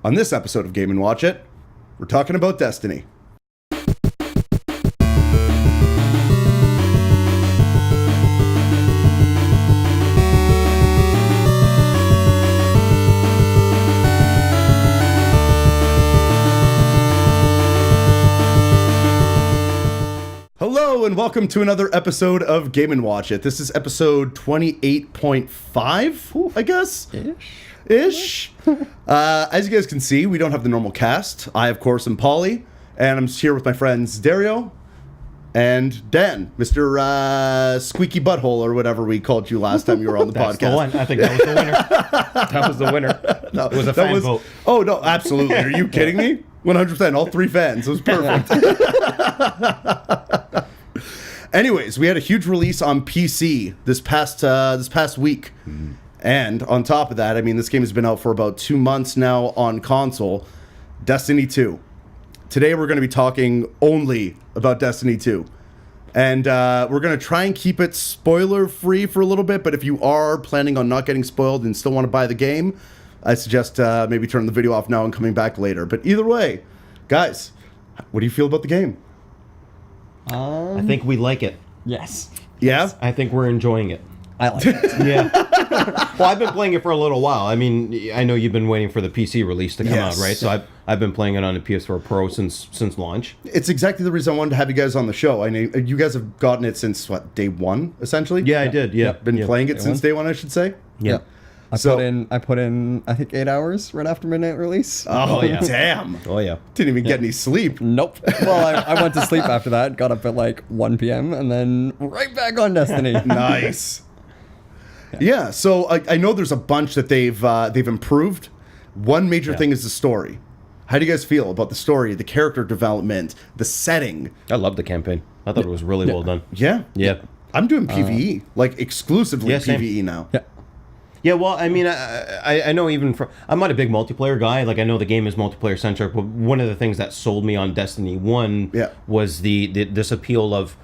On this episode of Game and Watch It, we're talking about Destiny. Hello and welcome to another episode of Game and Watch It. This is episode 28.5, I guess? Ish. As you guys can see, we don't have the normal cast. I, of course, am Poli, and I'm here with my friends Dario and Dan, Mr. Squeaky Butthole, or whatever we called you last time you were on the That's podcast. The one. I think that was the winner. That was the winner. No, it was a fan vote. Oh, no, absolutely. Are you kidding me? 100%. All three fans. It was perfect. Anyways, we had a huge release on PC this past week. And on top of that, I mean, this game has been out for about 2 months now on console. Destiny 2. Today we're going to be talking only about Destiny 2. And we're going to try and keep it spoiler-free for a little bit, but if you are planning on not getting spoiled and still want to buy the game, I suggest maybe turning the video off now and coming back later. But either way, guys, what do you feel about the game? I think we like it. Yes. Yeah? I think we're enjoying it. I like it. Yeah. Well, I've been playing it for a little while. I mean, I know you've been waiting for the PC release to come out, right? So I've been playing it on the PS4 Pro since launch. It's exactly the reason I wanted to have you guys on the show. I know you guys have gotten it since, what, day one, essentially? Yeah, I did. Yeah. Been playing it since day one, I should say? Yeah. I put in I think 8 hours right after midnight release. Oh, yeah. Damn. Oh, yeah. Didn't even get any sleep. Nope. Well, I went to sleep after that, got up at like 1 p.m. and then right back on Destiny. Nice. Yeah, so I know there's a bunch that they've improved. One major thing is the story. How do you guys feel about the story, the character development, the setting? I love the campaign. I thought it was really well done. Yeah. Yeah. I'm doing PvE, like exclusively same. PvE now. Yeah. Yeah, well, I mean, I know I'm not a big multiplayer guy. Like, I know the game is multiplayer centric, but one of the things that sold me on Destiny 1 was this appeal of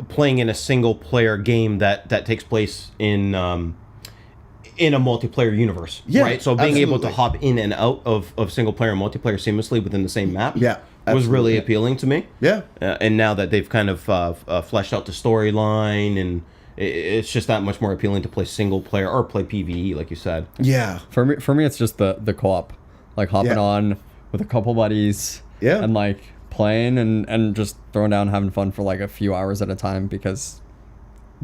playing in a single player game that takes place in a multiplayer universe, right? So being able to hop in and out of single player and multiplayer seamlessly within the same map was really appealing to me. Yeah. And now that they've kind of fleshed out the storyline, and it's just that much more appealing to play single player or play PvE, like you said. Yeah. For me, it's just the co-op, like hopping on with a couple buddies. Yeah. And like playing and just throwing down, having fun for like a few hours at a time because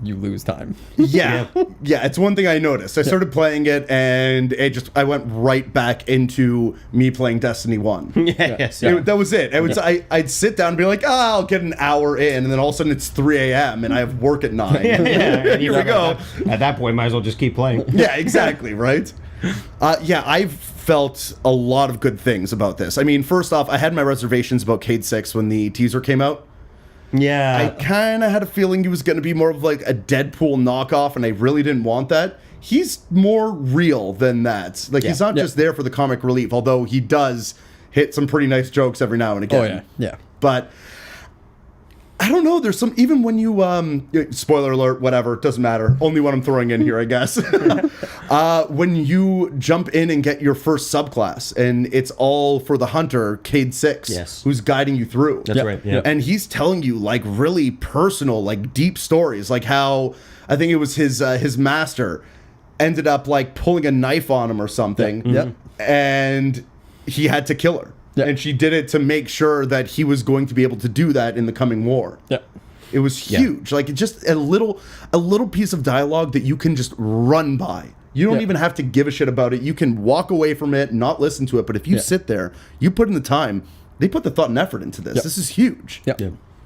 you lose time. Yeah. It's one thing I noticed. I started playing it and I went right back into me playing Destiny 1. That was it. I'd sit down and be like, I'll get an hour in, and then all of a sudden it's 3 a.m. and I have work at 9. Here we go. At that point, might as well just keep playing. Yeah, exactly, right? I've felt a lot of good things about this. I mean, first off, I had my reservations about Cade 6 when the teaser came out. Yeah. I kind of had a feeling he was going to be more of like a Deadpool knockoff, and I really didn't want that. He's more real than that. Like, he's not just there for the comic relief, although he does hit some pretty nice jokes every now and again. Oh, yeah. But I don't know, there's some, even when you, spoiler alert, whatever, it doesn't matter. Only one I'm throwing in here, I guess. When you jump in and get your first subclass, and it's all for the hunter, Cade 6, who's guiding you through. That's right, yeah. And he's telling you, like, really personal, like, deep stories, like how, I think it was his master ended up, like, pulling a knife on him or something. And he had to kill her. And she did it to make sure that he was going to be able to do that in the coming war. It was huge. Like, just a little piece of dialogue that you can just run by. You don't even have to give a shit about it. You can walk away from it, not listen to it. But if you sit there, you put in the time, they put the thought and effort into this. This is huge.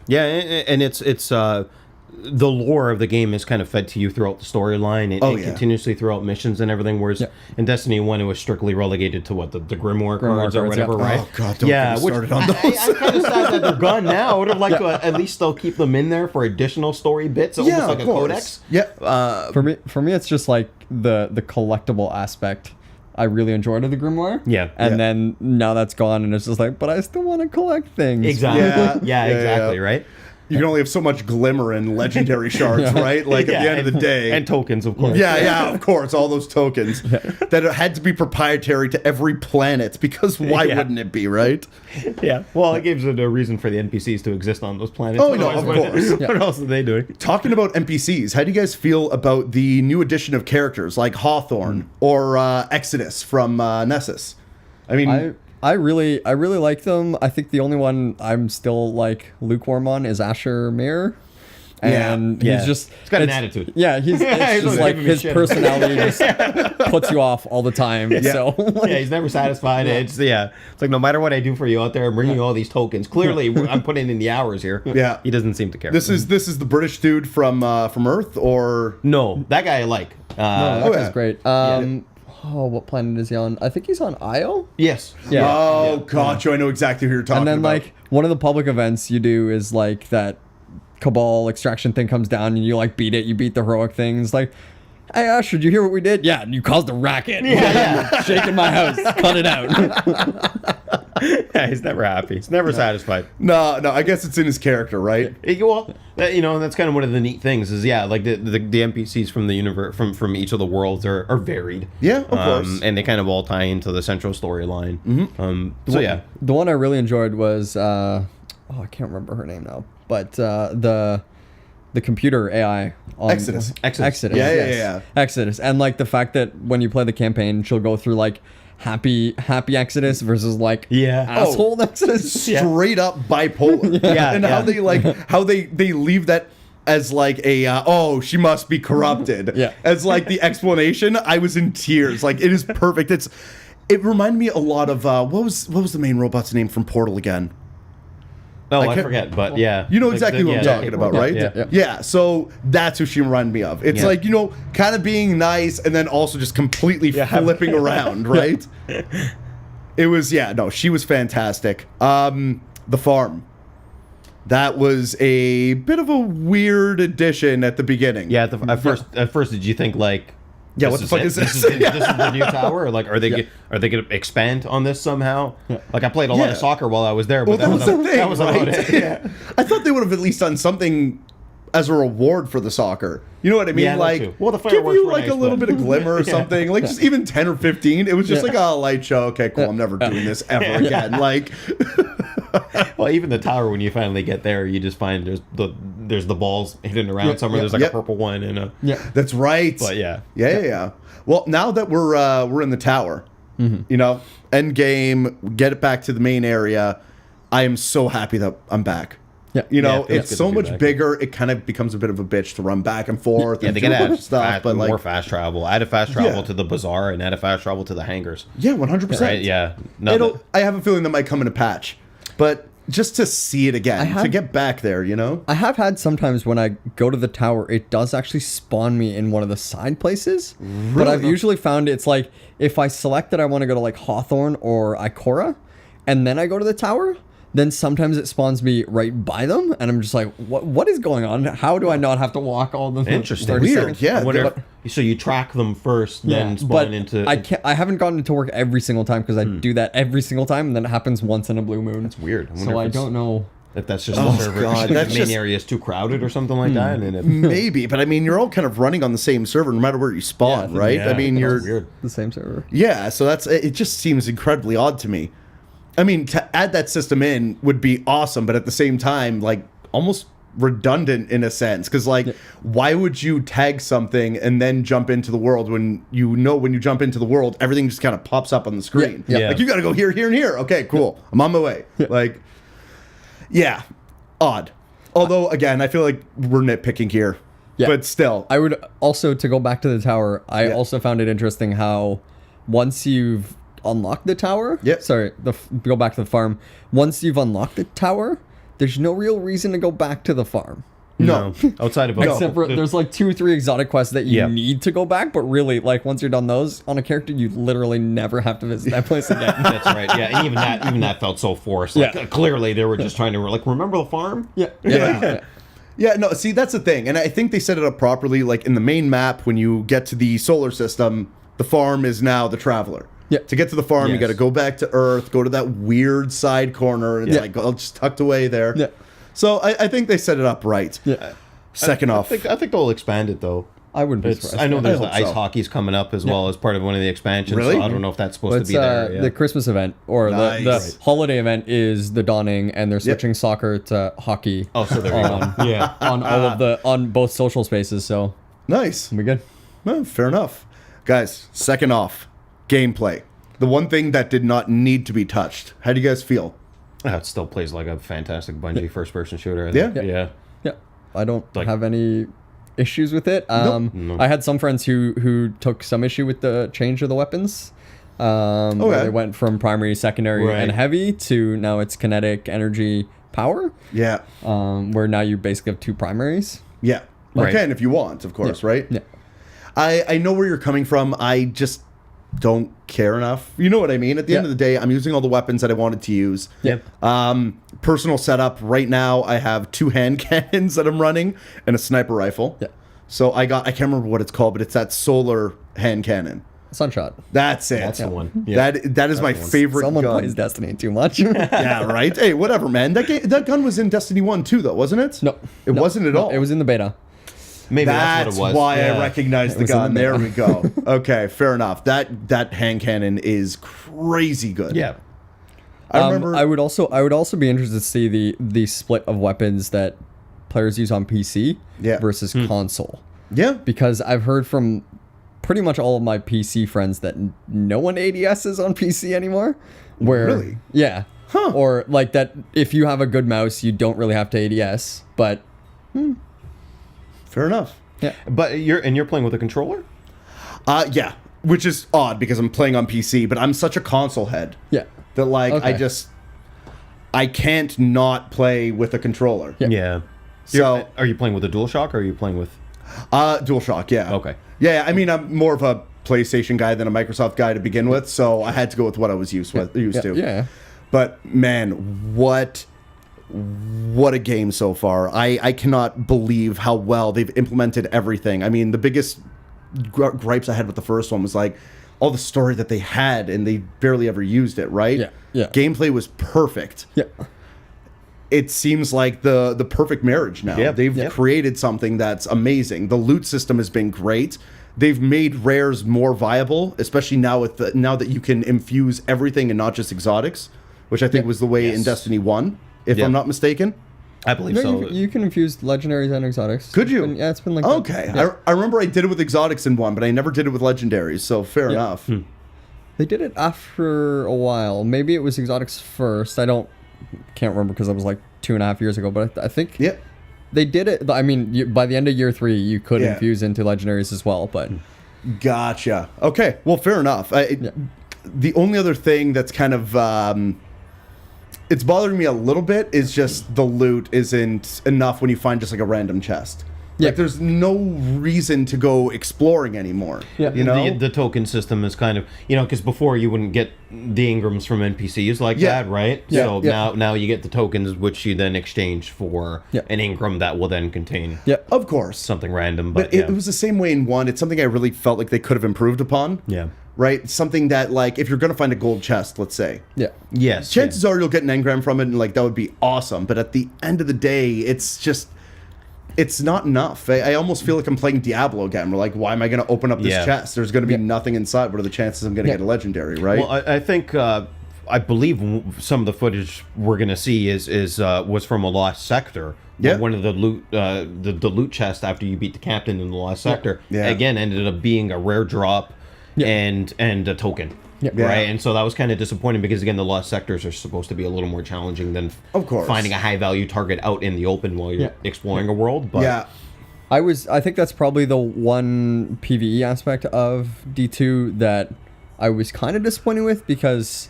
Yeah, and it's the lore of the game is kind of fed to you throughout the storyline and continuously throughout missions and everything, whereas in Destiny 1 it was strictly relegated to the Grimoire cards or whatever, right? Oh god, don't get me started on those. I'm kind of sad that they're gone now. I would have liked to at least still keep them in there for additional story bits, almost like a codex. For me it's just like the collectible aspect I really enjoyed of the Grimoire. And then now that's gone and it's just like, but I still want to collect things. Exactly. Exactly, right? you can only have so much glimmer and legendary shards, right? Like at the end of the day. And tokens, of course. Yeah, of course, all those tokens that had to be proprietary to every planet, because why wouldn't it be, right? Yeah. Well, it gives it a reason for the NPCs to exist on those planets. Oh, no, of course. What else are they doing? Talking about NPCs, how do you guys feel about the new addition of characters like Hawthorne or Exodus from Nessus? I mean, I really like them. I think the only one I'm still like lukewarm on is Asher Mir. And he's just... He's got an attitude. Yeah, it's just like his personality just puts you off all the time. Yeah. So, like, he's never satisfied. It's like no matter what I do for you out there, I'm bringing you all these tokens. Clearly, I'm putting in the hours here. Yeah. He doesn't seem to care. This is the British dude from Earth, or... No, that guy I like. no, that guy's great. Oh, what planet is he on? I think he's on Io. Yes. Yeah. Oh, gotcha. I know exactly who you're talking about. And then, like, one of the public events you do is, like, that Cabal extraction thing comes down and you, like, beat it. You beat the heroic things. Like, hey, Ash, did you hear what we did? Yeah, and you caused a racket. Yeah. Shaking my house. Cut it out. Yeah, he's never happy. He's never satisfied. No, I guess it's in his character, right? Well, that's kind of one of the neat things is, like the NPCs from the universe, from each of the worlds are varied. Yeah, of course. And they kind of all tie into the central storyline. Mm-hmm. The one I really enjoyed was, I can't remember her name now, but the computer AI on Exodus. Yeah. Exodus. And like the fact that when you play the campaign, she'll go through like happy Exodus versus like asshole Exodus. Straight up bipolar. And how they leave that as like a she must be corrupted. As like the explanation. I was in tears. Like, it is perfect. It reminded me a lot of what was the main robot's name from Portal again? Oh, I forget, but yeah. You know exactly what I'm talking about, right? Yeah, so that's who she reminded me of. It's like, kind of being nice and then also just completely flipping around, right? It was, she was fantastic. The farm. That was a bit of a weird addition at the beginning. Yeah, at first, did you think, like... Yeah, what the fuck is this? This is the new tower? Or like, are they going to expand on this somehow? Like, I played a lot of soccer while I was there, but that was the thing, that was about it. Yeah. I thought they would have at least done something as a reward for the soccer. You know what I mean? Yeah, like, well, the give fireworks you were like nice, a little but- bit of glimmer or something. Like, just even 10 or 15. It was just like, light show. Okay, cool. I'm never doing this ever again. Like... Well, even the tower, when you finally get there, you just find there's the balls hidden around somewhere. There's like a purple one and a... Yeah, that's right. But Yeah. Well, now that we're in the tower, end game, get it back to the main area. I am so happy that I'm back. Yeah. It's so much bigger. It kind of becomes a bit of a bitch to run back and forth. Yeah, and they gotta add stuff, but more fast travel. Add a fast travel to the bazaar and add a fast travel to the hangars. Yeah, 100%. Right? Yeah. I have a feeling that might come in a patch, but just to see it again, to get back there, I have had sometimes when I go to the tower, it does actually spawn me in one of the side places. Really? But I've usually found it's like, if I select that I want to go to like Hawthorne or Ikora, and then I go to the tower, then sometimes it spawns me right by them, and I'm just like, what is going on? How do I not have to walk all the... Interesting. Weird, seconds? So you track them first, then spawn into... I haven't gotten it to work every single time, because I do that every single time, and then it happens once in a blue moon. That's weird. I don't know... If that's just the server, the main area is too crowded or something like that. And maybe, but I mean, you're all kind of running on the same server no matter where you spawn, right? Yeah, I mean, you're... weird. The same server. Yeah, so it just seems incredibly odd to me. I mean, to add that system in would be awesome, but at the same time, like, almost redundant in a sense. Because, like, why would you tag something and then jump into the world when when you jump into the world, everything just kind of pops up on the screen? Yeah. Like, you got to go here, here, and here. Okay, cool. I'm on my way. Like, odd. Although, again, I feel like we're nitpicking here. Yeah. But still. I would also, to go back to the tower, I also found it interesting how once you've unlock the tower. Sorry, go back to the farm. Once you've unlocked the tower, there's no real reason to go back to the farm. No. Outside of except for there's like 2 or 3 exotic quests that you need to go back, but really, like, once you're done those on a character, you literally never have to visit that place again. That's right. Yeah, and even that felt so forced. Like, clearly they were just trying to remember the farm. Yeah, no, see, that's the thing. And I think they set it up properly. Like, in the main map, when you get to the solar system, the farm is now the traveler. Yeah. To get to the farm, you got to go back to Earth, go to that weird side corner. It's like, all just tucked away there. Yeah. So I think they set it up right. Yeah. Second off, I think they'll expand it though. I wouldn't be It's, surprised. I know there's I the hope ice so. hockey's coming up as well as part of one of the expansions. Really? So I don't know if that's supposed to It's be there. Yeah. the Christmas event or Nice. the holiday event is the dawning, and they're switching soccer to hockey. Oh, so there you go. Yeah. on all of on both social spaces. So nice. we good. Well, fair enough. Guys, second off, gameplay. The one thing that did not need to be touched. How do you guys feel? It still plays like a fantastic Bungie first-person shooter. I Yeah? think. Yeah. Yeah, I don't Like- have any issues with it. I had some friends who took some issue with the change of the weapons. Where they went from primary, secondary, Right. and heavy to now it's kinetic, energy, power. Yeah. Where now you basically have two primaries. Yeah. You Right. can if you want, of course, right? Yeah. I know where you're coming from. I just don't care enough. You know what I mean? At the end of the day, I'm using all the weapons that I wanted to use. Yep. Personal setup right now, I have 2 hand cannons that I'm running and a sniper rifle. Yeah. So I can't remember what it's called, but it's that solar hand cannon. Sunshot. That's it. That's the one. Yeah. That is my favorite Someone gun. plays Destiny too much. Yeah, right. Hey, whatever, man. That gun was in Destiny 1 too, though, wasn't it? No, it no, wasn't at no, all. It was in the beta. Maybe That's that's what it was. why Yeah. I recognize the was in gun. the There beta. we go. Okay, fair enough. That hand cannon is crazy good. Yeah. I remember. I would also be interested to see the split of weapons that players use on PC versus console. Yeah. Because I've heard from pretty much all of my PC friends that no one ADSs on PC anymore. Where, Really? Yeah. Huh. Or like that if you have a good mouse, you don't really have to ADS. But Fair enough. yeah. But you're playing with a controller? Yeah. Which is odd because I'm playing on PC, but I'm such a console head Yeah. that Okay. I can't not play with a controller. Yeah. Yeah. So Are you playing with a DualShock or are you playing with... DualShock, yeah. Okay. Yeah, I mean I'm more of a PlayStation guy than a Microsoft guy to begin with, so I had to go with what I was used to. Yeah. But man, what a game so far. I cannot believe how well they've implemented everything. I mean, the biggest gripes I had with the first one was like all the story that they had and they barely ever used it, right? Yeah, yeah. Gameplay was perfect. Yeah. It seems like the perfect marriage now. Yeah. They've Yeah. created something that's amazing. The loot system has been great. They've made rares more viable, especially now now that you can infuse everything and not just exotics, which I think was the way in Destiny 1, if I'm not mistaken. I believe No, so. you can infuse legendaries and exotics. Could you? It's been like Okay. Yeah. I remember I did it with exotics in 1, but I never did it with legendaries, so fair enough. They did it after a while. Maybe it was exotics first. Can't remember because that was like 2.5 years ago. But I think Yeah. they did it. I mean, by the end of year 3, you could Yeah. infuse into legendaries as well. But Gotcha. Okay. Well, fair enough. The only other thing that's kind of it's bothering me a little bit is just the loot isn't enough when you find just like a random chest. Yeah. Like there's no reason to go exploring anymore. Yeah. You know? The token system is kind of, because before you wouldn't get the engrams from NPCs like Yeah. that, right? Yeah. So Yeah. now you get the tokens, which you then exchange for Yeah. an engram that will then contain yeah, Of course. something random. But But, it was the same way in 1. It's something I really felt like they could have improved upon. yeah. Right? Something that, like, if you're going to find a gold chest, let's say, yeah, Yes. chances are you'll get an engram from it, and, like, that would be awesome. But at the end of the day, it's not enough. I almost feel like I'm playing Diablo again. We're like, why am I going to open up this Yeah. chest? There's going to be nothing inside. What are the chances I'm going to get a legendary, right? Well, I think I believe some of the footage we're gonna see was from a lost sector. Yeah. One of the loot the loot chest after you beat the captain in the lost sector Yeah. again ended up being a rare drop and a token. Yeah. Right, and so that was kind of disappointing because again the lost sectors are supposed to be a little more challenging than Of course. finding a high value target out in the open while you're exploring a world. But yeah. I think that's probably the one PvE aspect of D2 that I was kind of disappointed with, because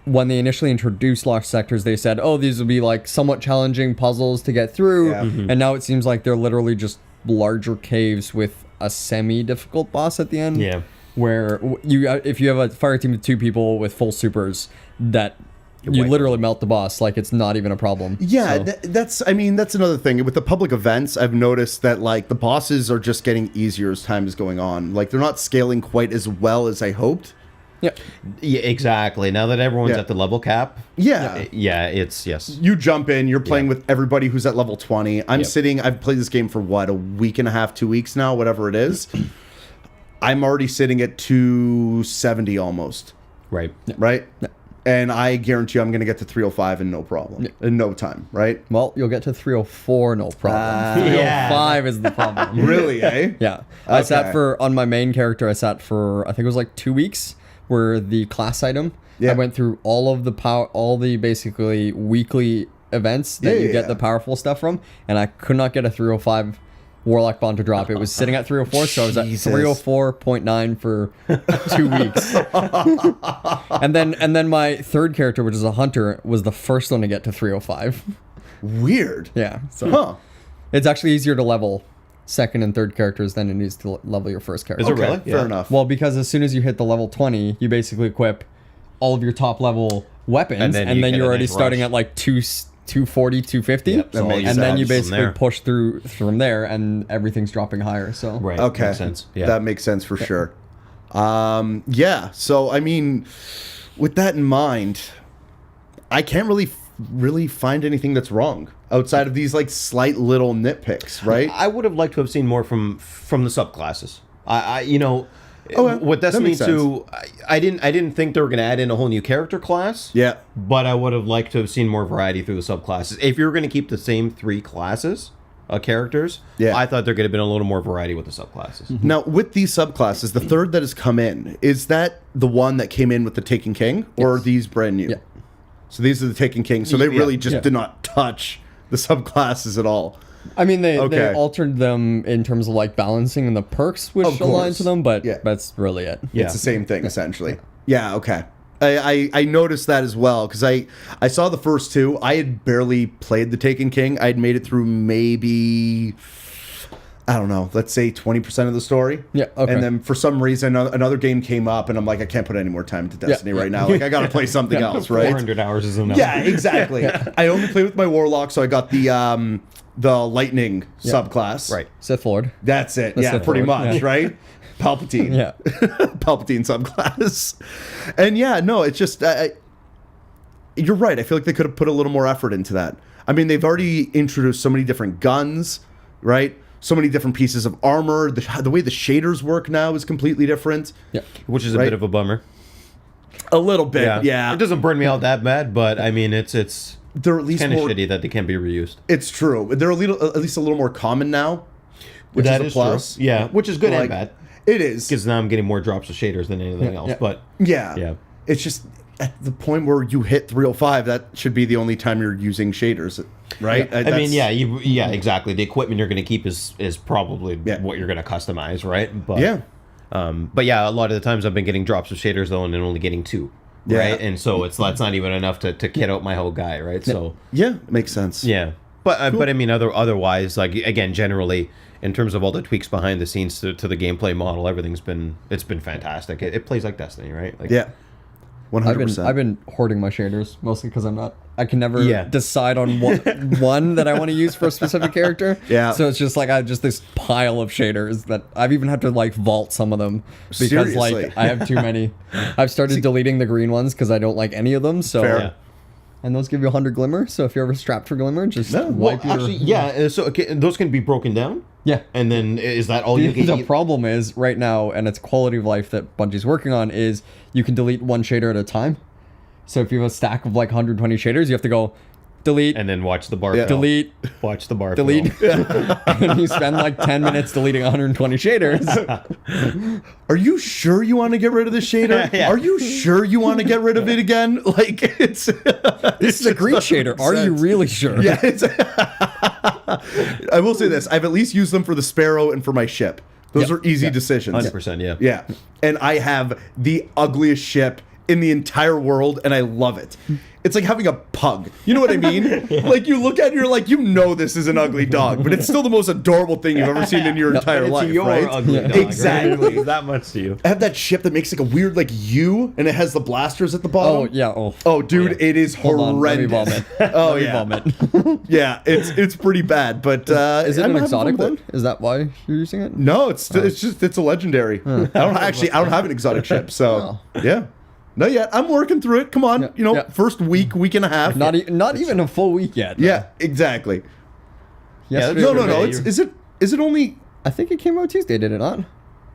when they initially introduced lost sectors, they said, oh, these will be like somewhat challenging puzzles to get through. Yeah. And now it seems like they're literally just larger caves with a semi-difficult boss at the end. Yeah. Where if you have a fire team of 2 people with full supers, that you wipe literally melt the boss. Like, it's not even a problem. Yeah, So- that's another thing. With the public events, I've noticed that, like, the bosses are just getting easier as time is going on. Like, they're not scaling quite as well as I hoped. Yeah, exactly. Now that everyone's at the level cap. Yeah. Yeah, it's, yes. You jump in, you're playing with everybody who's at level 20. I'm sitting, I've played this game for what, a week and a half, 2 weeks now, whatever it is. I'm already sitting at 270 almost. Right. Right? And I guarantee you I'm going to get to 305 in no problem. In no time, right? Well, you'll get to 304, no problem. 305 is the problem. Really, eh? Yeah. Okay. I sat on my main character, I sat for, I think it was like 2 weeks, where the class item, I went through all of the basically weekly events that you get the powerful stuff from, and I could not get a 305 Warlock Bond to drop. It was sitting at 304, so I was at 304.9 for 2 weeks. and then my third character, which is a hunter, was the first one to get to 305. Weird. Yeah. So it's actually easier to level second and third characters than it is to level your first character. Is it really? Fair enough. Well, because as soon as you hit the level 20, you basically equip all of your top level weapons, and then you're already starting at like 240, 250, Yep, and then you basically push through from there, and everything's dropping higher. So Right. Okay. Makes sense. Yeah. That makes sense for sure. So I mean, with that in mind, I can't really find anything that's wrong outside of these like slight little nitpicks, right? I would have liked to have seen more from the subclasses. Okay, with that Destiny makes 2, I didn't think they were going to add in a whole new character class. Yeah. But I would have liked to have seen more variety through the subclasses. If you were going to keep the same 3 classes of characters, I thought there could have been a little more variety with the subclasses. Now, with these subclasses, the third that has come in, is that the one that came in with the Taken King, or are these brand new? Yeah. So these are the Taken King. So they really just did not touch the subclasses at all. I mean, they altered them in terms of like balancing and the perks which align to them, but that's really it. Yeah. It's the same thing, essentially. Yeah, okay. I noticed that as well, because I saw the first 2. I had barely played the Taken King. I had made it through maybe, I don't know, let's say 20% of the story. Yeah, okay. And then for some reason, another game came up, and I'm like, I can't put any more time into Destiny right now. Like, I got to play something else, right? 400 hours is enough. Yeah, exactly. I only play with my Warlock, so I got the Lightning subclass. Right. Sith Lord. That's it. Sith Pretty Lord. much, right? Palpatine. Yeah. Palpatine subclass. And it's just, you're right. I feel like they could have put a little more effort into that. I mean, they've already introduced so many different guns, right? So many different pieces of armor. The way the shaders work now is completely different. Yeah. Which is a bit of a bummer. A little bit, yeah. It doesn't burn me out that bad, but I mean, it's they're at least kind of more shitty that they can't be reused. It's true. They're at least a little more common now, which is a plus. True. Yeah, which is good and bad. It is, because now I'm getting more drops of shaders than anything else. But yeah, it's just at the point where you hit 305, that should be the only time you're using shaders, right? Yeah. I mean, exactly. The equipment you're going to keep is probably what you're going to customize, right? But but a lot of the times I've been getting drops of shaders though, and then only getting 2. Right, and so that's not even enough to kit out my whole guy, right? So makes sense. Yeah, but but I mean, otherwise, like again, generally in terms of all the tweaks behind the scenes to the gameplay model, everything's been fantastic. It plays like Destiny, right? Like, 100%. I've been hoarding my shaders mostly because I can never decide on what one that I want to use for a specific character. Yeah. So it's just like I have just this pile of shaders that I've even had to like vault some of them because Seriously? like I have too many. I've started deleting the green ones because I don't like any of them. So Fair. And those give you 100 glimmer. So if you're ever strapped for glimmer, just wipe your... Actually, so those can be broken down? Yeah. And then is that all you get? The problem is right now, and it's quality of life that Bungie's working on, is you can delete one shader at a time. So if you have a stack of like 120 shaders, you have to go delete. And then watch the bar fill. Delete. Watch the bar delete. fill. And you spend like 10 minutes deleting 120 shaders. Are you sure you want to get rid of the shader? Are you sure you want to get rid of it again? Like, it's... This is a green shader. Are you really sure? Yeah, I will say this. I've at least used them for the Sparrow and for my ship. Those are easy decisions. 100%, Yeah. And I have the ugliest ship in the entire world, and I love it. It's like having a pug. You know what I mean? Like, you look at it and you're like, this is an ugly dog, but it's still the most adorable thing you've ever seen in your entire life, right? Ugly dog, exactly. Right? That much to you. I have that ship that makes like a weird like U, and it has the blasters at the bottom. Oh, yeah. Oh, dude, it is horrendous. Let me vomit. Oh, yeah. Yeah, it's pretty bad, but... is it an exotic one? Is that why you're using it? No, it's a legendary. I don't have an exotic ship, so yeah. Not yet. I'm working through it. Come on. First week and a half. Not even a full week yet. Yeah, exactly. Yes. No. Is it only... I think it came out Tuesday, did it not?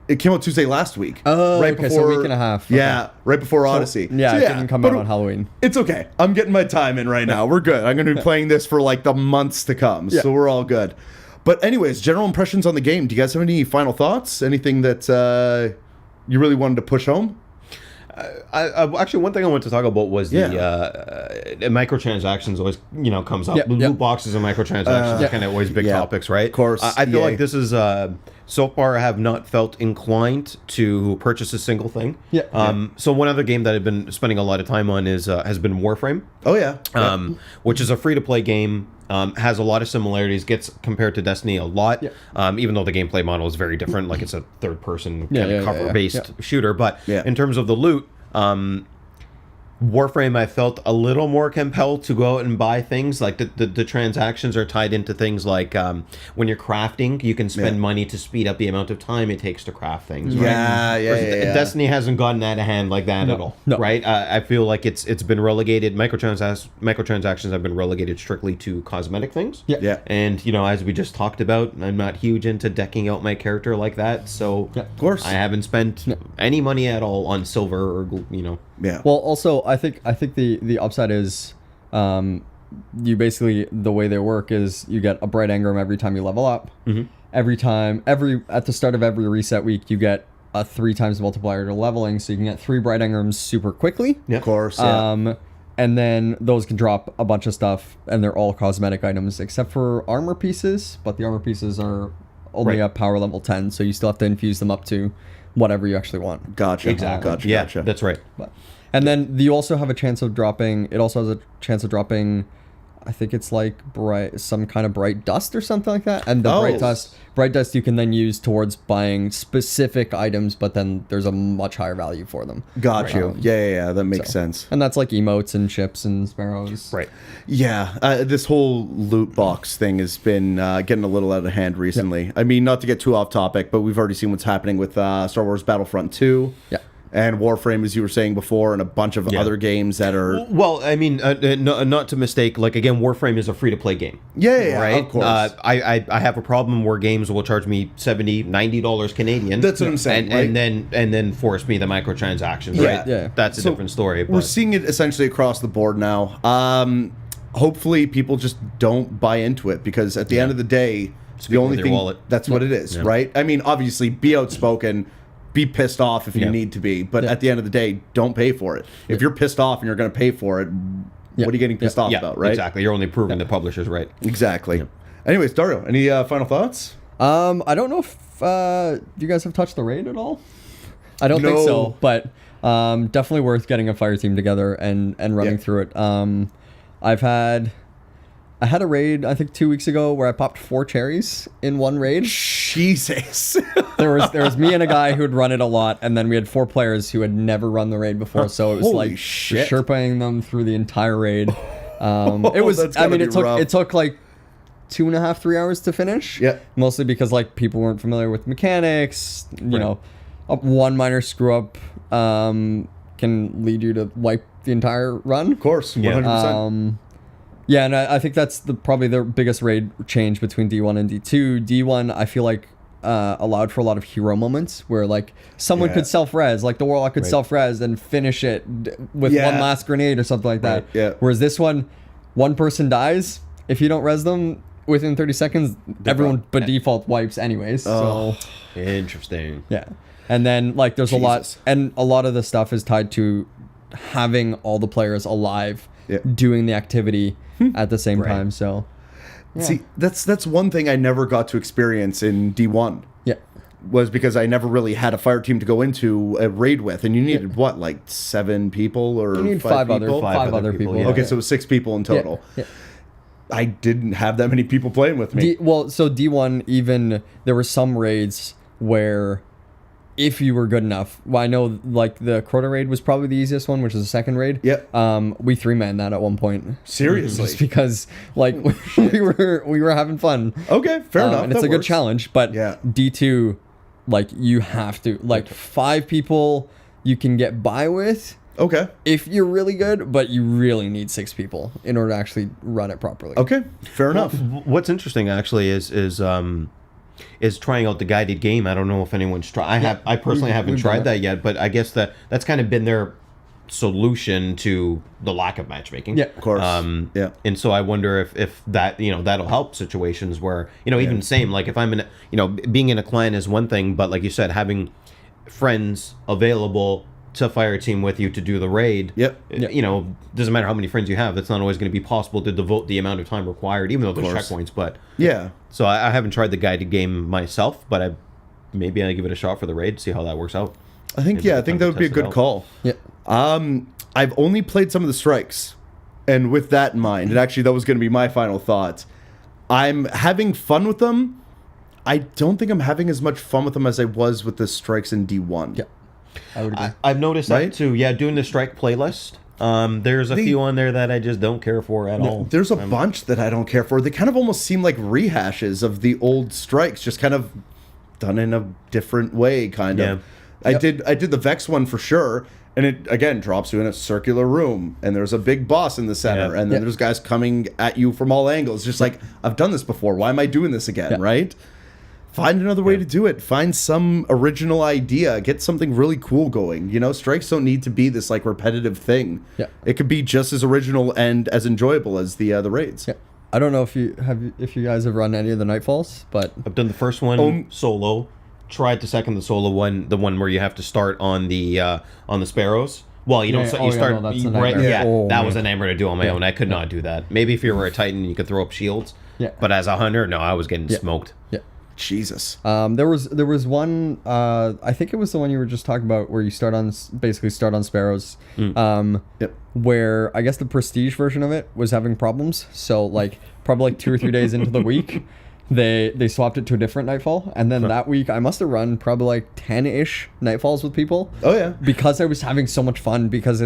It came out Tuesday last week. Oh, right before, so a week and a half. Okay. Yeah, right before Odyssey. It didn't come out on Halloween. It's okay. I'm getting my time in right now. We're good. I'm going to be playing this for like the months to come, so we're all good. But anyways, general impressions on the game. Do you guys have any final thoughts? Anything that you really wanted to push home? Actually, one thing I wanted to talk about was the microtransactions always, comes up. Loot boxes and microtransactions are kind of always big topics, right? Of course. I feel like this is, so far I have not felt inclined to purchase a single thing. So one other game that I've been spending a lot of time on has been Warframe. Oh, yeah. Which is a free-to-play game. Has a lot of similarities, gets compared to Destiny a lot, even though the gameplay model is very different, like it's a third-person kind of cover-based shooter. But in terms of the loot, Warframe, I felt a little more compelled to go out and buy things. Like the transactions are tied into things like when you're crafting, you can spend money to speed up the amount of time it takes to craft things. Right? Destiny hasn't gotten out of hand like that at all, right? I feel like it's been relegated. Microtransactions have been relegated strictly to cosmetic things. And as we just talked about, I'm not huge into decking out my character like that, so of course I haven't spent any money at all on silver or Well, also, I think the upside is, you basically, the way they work is you get a bright engram every time you level up. At the start of every reset week, you get a 3 times multiplier to leveling, so you can get 3 bright engrams super quickly. Of course. And then those can drop a bunch of stuff, and they're all cosmetic items except for armor pieces. But the armor pieces are only at power level 10, so you still have to infuse them up to whatever you actually want. Gotcha. Exactly. Gotcha. That's right. And then you also have a chance of dropping. It also has a chance of dropping, I think it's like some kind of bright dust or something like that. And the bright dust you can then use towards buying specific items, but then there's a much higher value for them. Got you. Yeah. That makes sense. And that's like emotes and ships and sparrows. Right. Yeah. This whole loot box thing has been getting a little out of hand recently. I mean, not to get too off topic, but we've already seen what's happening with Star Wars Battlefront 2. Yeah. And Warframe, as you were saying before, and a bunch of other games that are... Well, I mean, not to mistake, like, again, Warframe is a free-to-play game. Yeah, right? Of course. I have a problem where games will charge me $70, $90 Canadian. That's what I'm saying, right? And then force me the microtransactions, right? Yeah. That's a different story. We're seeing it essentially across the board now. Hopefully, people just don't buy into it, because at the end of the day, the only thing... Wallet. That's what it is, right? I mean, obviously, be outspoken... Be pissed off if you need to be, but at the end of the day, don't pay for it. If you're pissed off and you're going to pay for it, what are you getting pissed off about, right? Exactly. You're only proving the publisher's right. Exactly. Anyways, Dario, any final thoughts? I don't know if you guys have touched the raid at all. I don't think so, but definitely worth getting a fire team together and running through it. I had a raid, I think 2 weeks ago, where I popped 4 cherries in one raid. Jesus. There was me and a guy who had run it a lot, and then we had 4 players who had never run the raid before, so it was like Sherpaing them through the entire raid. It took like 2.5, 3 hours to finish. Yeah. Mostly because like people weren't familiar with mechanics. You know, one minor screw up can lead you to wipe the entire run. Of course, 100%. Yeah, and I think that's probably the biggest raid change between D1 and D2. D1, I feel like, allowed for a lot of hero moments where, like, someone could self-res, like the Warlock could self-res and finish it with one last grenade or something like that. Whereas this one person dies. If you don't res them within 30 seconds, everyone by default wipes anyways. So interesting. Yeah. And then, like, there's a lot, and a lot of the stuff is tied to having all the players alive doing the activity at the same time. So see, that's one thing I never got to experience in D1. Was because I never really had a fire team to go into a raid with, and you needed what, like 7 people or you need 5 people? Five other people. Okay, so it was 6 people in total. I didn't have that many people playing with me. So D1, even there were some raids where if you were good enough, well, I know like the Crota raid was probably the easiest one, which is the second raid. We 3-man that at one point. Seriously, just because like we were having fun. Okay, fair enough. And it's a good challenge, but D2, like you have to 5 people you can get by with. Okay. if you're really good, but you really need 6 people in order to actually run it properly. Okay. Fair enough. What's interesting actually is trying out the guided game. I don't know if anyone's tried. I personally haven't tried that yet, but I guess that's kind of been their solution to the lack of matchmaking. Yeah, of course. Yeah. And so I wonder if that, that'll help situations where, even same, like if I'm in, being in a clan is one thing, but like you said, having friends available to fire a team with you to do the raid. Yep. Doesn't matter how many friends you have. That's not always going to be possible to devote the amount of time required, even though there's checkpoints. But yeah. So I haven't tried the guided game myself, but maybe I give it a shot for the raid, see how that works out. I think that would be a good call. Yeah. I've only played some of the strikes, and with that in mind, and actually that was going to be my final thought. I'm having fun with them. I don't think I'm having as much fun with them as I was with the strikes in D1. Yeah. I would agree. I've noticed that too. Yeah, doing the strike playlist. There's a few on there that I just don't care for at all. There's a bunch that I don't care for. They kind of almost seem like rehashes of the old strikes, just kind of done in a different way, kind of. I did the Vex one for sure, and it again drops you in a circular room, and there's a big boss in the center, and then there's guys coming at you from all angles. Just like, I've done this before. Why am I doing this again? Right? Find another way to do it. Find some original idea. Get something really cool going. Strikes don't need to be this like repetitive thing. Yeah. It could be just as original and as enjoyable as the raids. Yeah. I don't know if you guys have run any of the Nightfalls, but I've done the first one solo. Tried the solo one, the one where you have to start on the Sparrows. Well, you don't. You start that's a right. nightmare. Yeah, that was a nightmare to do on my own. I could not do that. Maybe if you were a Titan, you could throw up shields. Yeah. But as a hunter, no, I was getting smoked. Yeah. Jesus. There was one. I think it was the one you were just talking about, where you start on Sparrows. Where I guess the prestige version of it was having problems. So like probably like 2 or 3 days into the week, they swapped it to a different Nightfall, and then that week I must have run probably like 10-ish Nightfalls with people. Oh yeah. Because I was having so much fun, because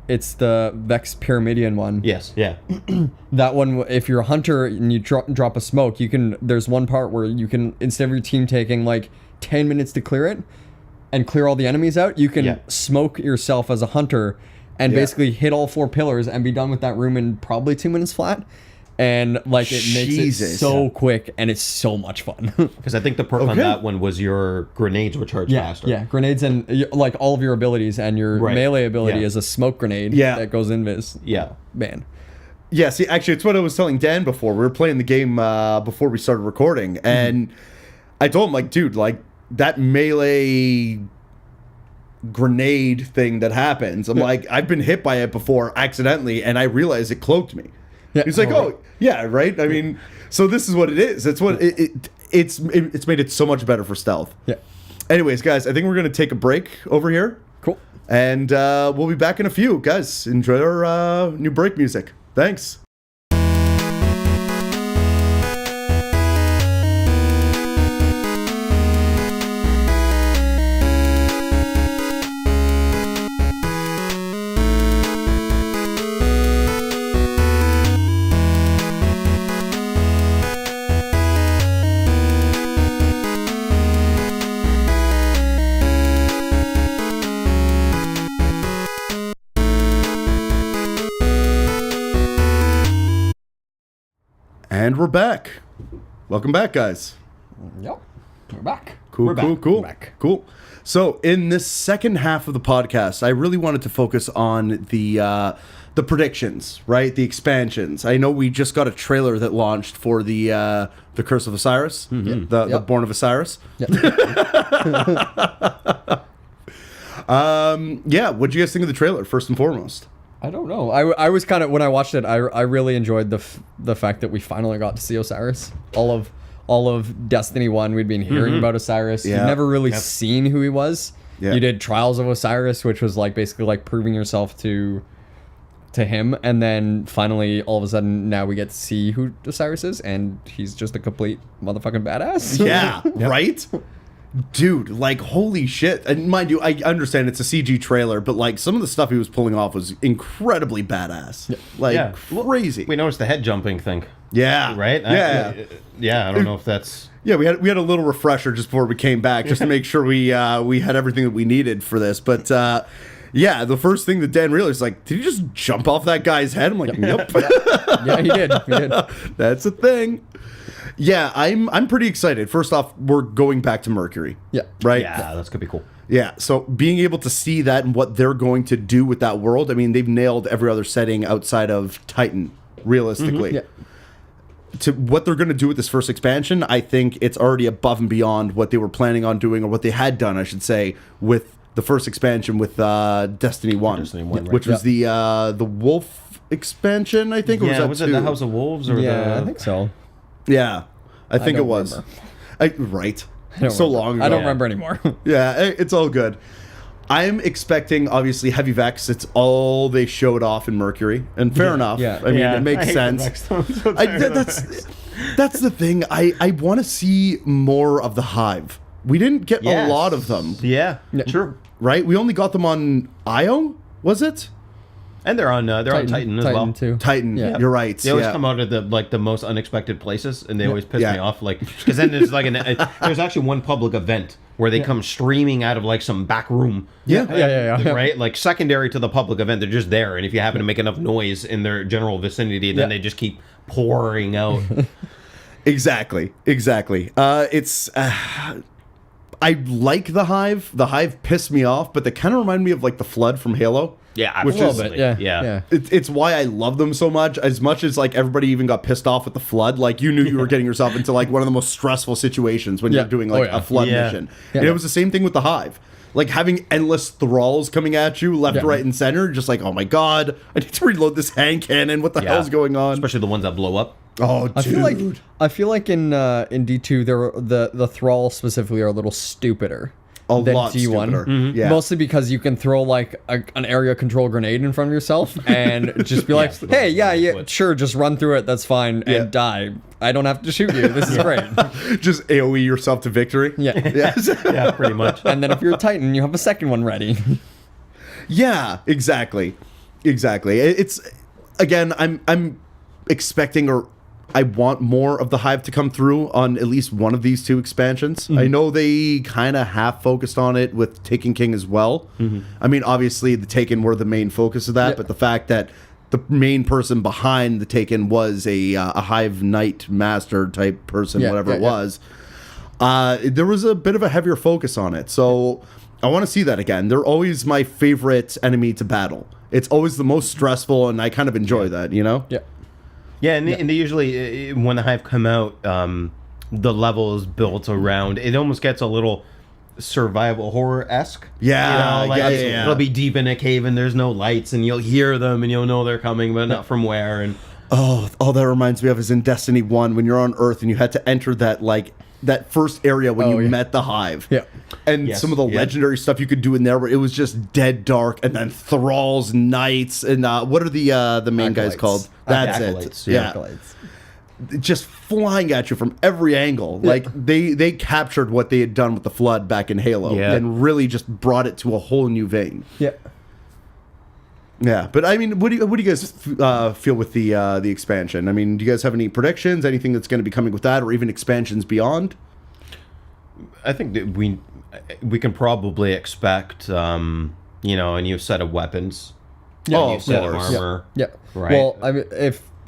it's the Vex Pyramidion one. Yes. Yeah. That one, if you're a hunter and you drop a smoke, there's one part where you can, instead of your team taking like 10 minutes to clear it and clear all the enemies out, you can smoke yourself as a hunter and basically hit all 4 pillars and be done with that room in probably 2 minutes flat. And like it makes it so quick, and it's so much fun. Because I think the perk on that one was your grenades were charged faster. Yeah, grenades and like all of your abilities, and your melee ability is a smoke grenade that goes invis. Yeah. Man. Yeah, see, actually, it's what I was telling Dan before. We were playing the game before we started recording, and I told him, like, dude, like, that melee grenade thing that happens, I'm like, I've been hit by it before accidentally, and I realized it cloaked me. Yeah. He's like, yeah, right? I mean, so this is what it is. It's what it's made it so much better for stealth. Yeah. Anyways, guys, I think we're going to take a break over here. Cool. And we'll be back in a few. Guys, enjoy our new break music. Thanks. And we're back. Welcome back, guys. Yep. We're back. Cool. So in this second half of the podcast, I really wanted to focus on the predictions, right? The expansions. I know we just got a trailer that launched for the Curse of Osiris, the Born of Osiris. Yep. What'd you guys think of the trailer, first and foremost? I don't know. I was kind of, when I watched it, I really enjoyed the fact that we finally got to see Osiris. All of Destiny 1, we'd been hearing about Osiris. You'd never really seen who he was. Yeah. You did Trials of Osiris, which was like basically like proving yourself to him, and then finally all of a sudden now we get to see who Osiris is, and he's just a complete motherfucking badass. Yeah, right? Dude, like, holy shit. And mind you, I understand it's a CG trailer, but like some of the stuff he was pulling off was incredibly badass. Like crazy. We noticed the head jumping thing. Yeah. Right? I don't know if that's... Yeah, we had a little refresher just before we came back, just to make sure we had everything that we needed for this. But Yeah, the first thing that Dan realized is like, did he just jump off that guy's head? I'm like, yep. Yeah, he did. He did. That's a thing. Yeah, I'm pretty excited. First off, we're going back to Mercury. Yeah. Right? Yeah, that's gonna be cool. Yeah, so being able to see that and what they're going to do with that world, I mean, they've nailed every other setting outside of Titan, realistically. Yeah. To what they're going to do with this first expansion, I think it's already above and beyond what they were planning on doing, or what they had done, I should say, with the first expansion with Destiny 1, which was the Wolf expansion, I think. Or was it the House of Wolves? Or I think so. Yeah, I think it don't was. Right. I don't So remember. long ago. I don't remember anymore. Yeah, it's all good. I'm expecting, obviously, Heavy Vex. It's all they showed off in Mercury, and fair enough. Yeah. I mean, it makes sense. That's the thing. I want to see more of the Hive. We didn't get a lot of them. Yeah, true. Right? We only got them on IO, was it? And they're on Titan as well. Too. Titan. Yeah. You're right. They always come out of the most unexpected places, and they always piss me off. Like, because then there's like there's actually one public event where they come streaming out of like some back room. Yeah. Right, like secondary to the public event, they're just there, and if you happen to make enough noise in their general vicinity, then they just keep pouring out. Exactly. It's. I like the Hive. The Hive pissed me off, but they kind of remind me of like the Flood from Halo. Yeah, absolutely. Yeah. It's why I love them so much. As much as like everybody even got pissed off with the Flood, like you knew you were getting yourself into like one of the most stressful situations when you're doing like a Flood mission. And it was the same thing with the Hive. Like having endless thralls coming at you left, right, and center. Just like, oh my god, I need to reload this hand cannon. What the hell's going on? Especially the ones that blow up. Oh, dude. I feel like in D2 the thralls specifically are a little stupider. A than lot D1. stupider. Mm-hmm. Yeah. Mostly because you can throw like an area control grenade in front of yourself and just be like, hey, sure, just run through it, that's fine, and die. I don't have to shoot you. This is great. Just AoE yourself to victory. Yeah. Yeah, pretty much. And then if you're a Titan, you have a second one ready. Yeah, exactly. It's again, I'm expecting, or I want more of the Hive to come through on at least one of these two expansions. Mm-hmm. I know they kind of half focused on it with Taken King as well. Mm-hmm. I mean, obviously the Taken were the main focus of that, but the fact that the main person behind the Taken was a Hive Knight Master type person, whatever it was, there was a bit of a heavier focus on it. So I want to see that again. They're always my favorite enemy to battle. It's always the most stressful, and I kind of enjoy that, you know? Yeah. Yeah, and they usually, when the Hive come out, the level is built around, it almost gets a little survival horror-esque. Yeah, It'll be deep in a cave and there's no lights, and you'll hear them and you'll know they're coming, but not from where. And all that reminds me of is in Destiny 1 when you're on Earth and you had to enter that first area when you met the Hive. Yeah. And some of the legendary stuff you could do in there where it was just dead dark, and then thralls, knights, and what are the main guys called? That's Acolytes. it. Yeah. Acolytes. Just flying at you from every angle. Like they captured what they had done with the Flood back in Halo and really just brought it to a whole new vein. Yeah. Yeah, but I mean, what do you guys feel with the expansion? I mean, do you guys have any predictions? Anything that's going to be coming with that, or even expansions beyond? I think that we can probably expect, a new set of weapons, a new set of armor. Yeah. Right. Well,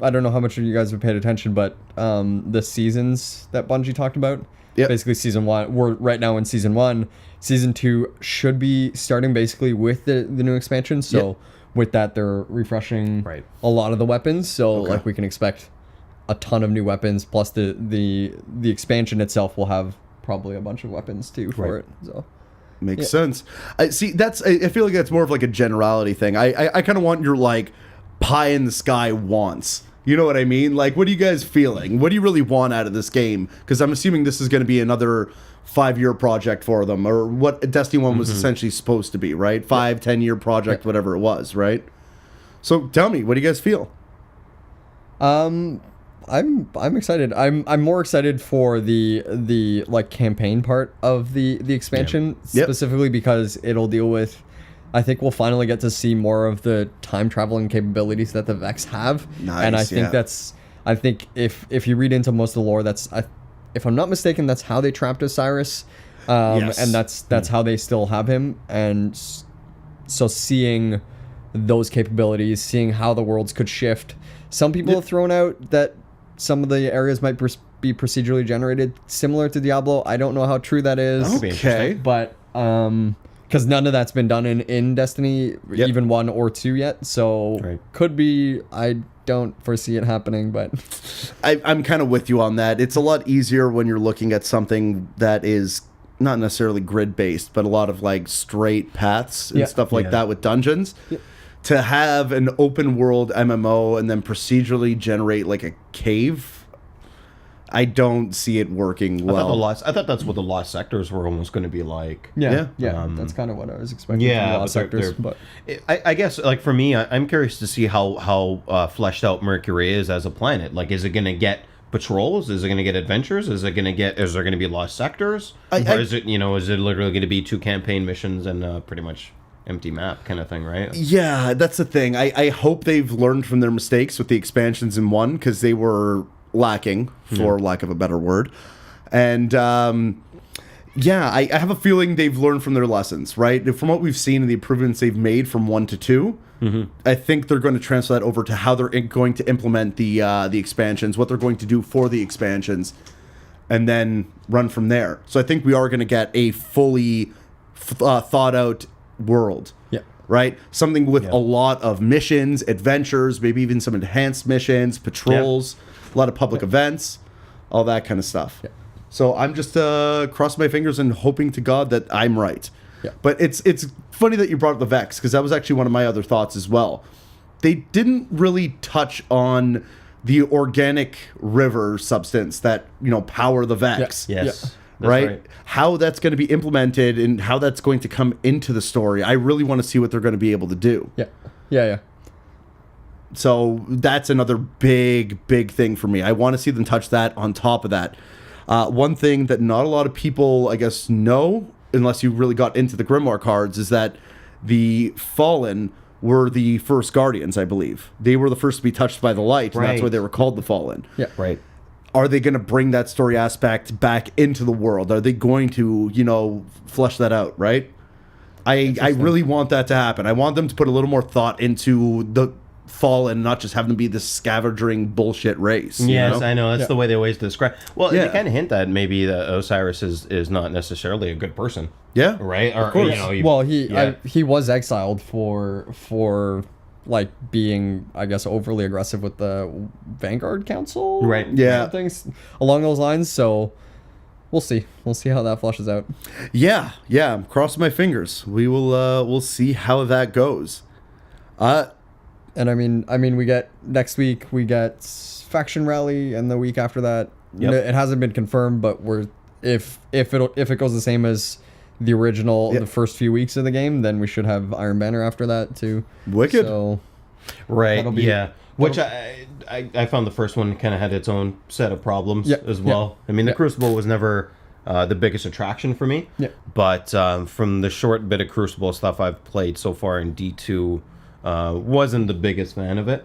I don't know how much of you guys have paid attention, but the seasons that Bungie talked about, basically season 1, we're right now in season 1. Season 2 should be starting basically with the new expansion. So with that, they're refreshing a lot of the weapons. So like we can expect a ton of new weapons. Plus the expansion itself will have probably a bunch of weapons too for it. So makes sense. I feel like that's more of like a generality thing. I kind of want your like pie in the sky wants. You know what I mean? Like, what are you guys feeling? What do you really want out of this game? Because I'm assuming this is going to be another 5-year project for them, or what Destiny 1 was essentially supposed to be, right? 5-10-year project, whatever it was, right? So tell me, what do you guys feel? I'm excited. I'm more excited for the like campaign part of the expansion, specifically because it'll deal with, I think we'll finally get to see more of the time traveling capabilities that the Vex have. Nice, and I think if you read into most of the lore, if I'm not mistaken, that's how they trapped Osiris. And that's how they still have him. And So seeing those capabilities, seeing how the worlds could shift. Some people have thrown out that some of the areas might be procedurally generated, similar to Diablo. I don't know how true that is. Okay. But because none of that's been done in Destiny, even 1 or 2 yet. So could be. I don't foresee it happening, but I'm kind of with you on that. It's a lot easier when you're looking at something that is not necessarily grid based, but a lot of like straight paths and stuff like that with dungeons. To have an open world MMO and then procedurally generate like a cave, I don't see it working well. I thought that's what the Lost Sectors were almost going to be like. Yeah. That's kind of what I was expecting. Yeah, from Lost Sectors, but I guess like for me, I'm curious to see how fleshed out Mercury is as a planet. Like, is it going to get patrols? Is it going to get adventures? Is there going to be Lost Sectors? Or is it literally going to be 2 campaign missions and pretty much empty map kind of thing, right? Yeah, that's the thing. I hope they've learned from their mistakes with the expansions in 1, because they were lacking, for lack of a better word. And I have a feeling they've learned from their lessons, right? From what we've seen and the improvements they've made from 1 to 2, I think they're going to transfer that over to how they're going to implement the expansions, what they're going to do for the expansions, and then run from there. So I think we are going to get a fully thought out world, right? Something with a lot of missions, adventures, maybe even some enhanced missions, patrols, a lot of public events, all that kind of stuff. So I'm just crossing my fingers and hoping to God that I'm right. But it's funny that you brought up the Vex, because that was actually one of my other thoughts as well. They didn't really touch on the organic river substance that power the Vex. Yes. Right? How that's going to be implemented and how that's going to come into the story. I really want to see what they're going to be able to do. Yeah. So that's another big thing for me. I want to see them touch that on top of that. One thing that not a lot of people, I guess, know, unless you really got into the Grimoire cards, is that the Fallen were the first Guardians, I believe. They were the first to be touched by the light, and that's why they were called the Fallen. Are they going to bring that story aspect back into the world? Are they going to, flesh that out, right? I really want that to happen. I want them to put a little more thought into the Fallen, not just have them be this scavenging bullshit race. Yes, I know. That's the way they always describe. Well, they kind of hint that maybe that Osiris is not necessarily a good person. Yeah. Right? Or, of course. Well, he was exiled for like being, I guess, overly aggressive with the Vanguard Council, right? Yeah, things along those lines. So we'll see how that flushes out. Yeah. I'm crossing my fingers. We'll see how that goes. And I mean, we get next week. We get Faction Rally, and the week after that, it hasn't been confirmed, but if it goes the same as the original, the first few weeks of the game, then we should have Iron Banner after that too. Wicked. So, right. Which I found the first one kind of had its own set of problems as well. I mean, the Crucible was never the biggest attraction for me. But from the short bit of Crucible stuff I've played so far in D2, wasn't the biggest fan of it.